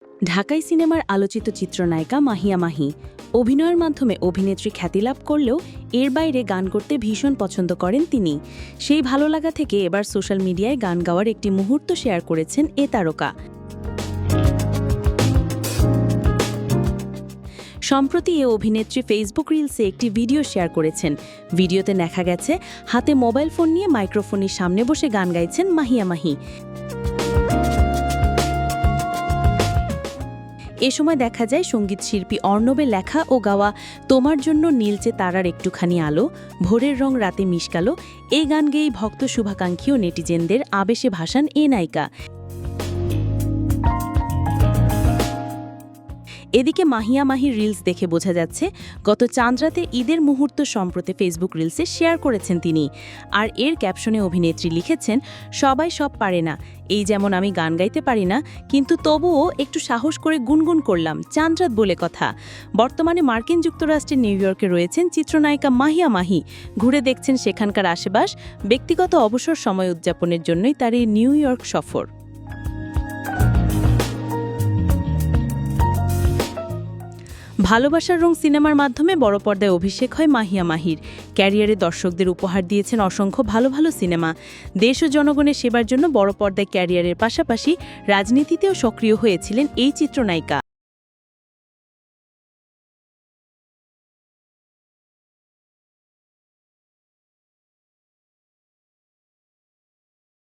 ঢাকাই সিনেমার আলোচিত চিত্রনায়িকা মাহিয়া মাহি অভিনয়ের মাধ্যমে অভিনেত্রী খ্যাতি লাভ করলেও এর বাইরে গান করতে ভীষণ পছন্দ করেন তিনি। সেই ভালো লাগা থেকে এবার সোশ্যাল মিডিয়ায় গান গাওয়ার একটি মুহূর্ত শেয়ার করেছেন এ তারকা। সম্প্রতি এ অভিনেত্রী ফেসবুক রিলসে একটি ভিডিও শেয়ার করেছেন। ভিডিওতে দেখা গেছে হাতে মোবাইল ফোন নিয়ে মাইক্রোফোনের সামনে বসে গান গাইছেন মাহিয়া মাহি। এ সময় দেখা যায় সঙ্গীত শিল্পী অর্ণবের লেখা ও গাওয়া তোমার জন্য নীলচে তারার একটুখানি আলো, ভোরের রং রাতে মিশকালো এই গান গেয়েই ভক্ত শুভাকাঙ্ক্ষী ও নেটিজেনদের আবেশে ভাসান এ নায়িকা। এদিকে মাহিয়া মাহির রিলস দেখে বোঝা যাচ্ছে গত চাঁদরাতে ঈদের মুহূর্ত সম্প্রতি ফেসবুক রিলসে শেয়ার করেছেন তিনি। আর এর ক্যাপশনে অভিনেত্রী লিখেছেন, সবাই সব পারে না, এই যেমন আমি গান গাইতে পারি না, কিন্তু তবুও একটু সাহস করে গুনগুন করলাম, চাঁদরাত বলে কথা। বর্তমানে মার্কিন যুক্তরাষ্ট্রের নিউ ইয়র্কে রয়েছেন চিত্রনায়িকা মাহিয়া মাহি। ঘুরে দেখছেন সেখানকার আশেপাশ। ব্যক্তিগত অবসর সময় উদযাপনের জন্যই তার এই নিউ ইয়র্ক সফর। ভালোবাসার রং সিনেমার মাধ্যমে বড় পর্দায় অভিষেক হয় মাহিয়া মাহির। ক্যারিয়ারে দর্শকদের উপহার দিয়েছেন অসংখ্য ভালো ভালো সিনেমা। দেশ ও জনগণের সেবার জন্য বড় পর্দায় ক্যারিয়ারের পাশাপাশি রাজনীতিতেও সক্রিয় হয়েছিলেন এই চিত্রনায়িকা।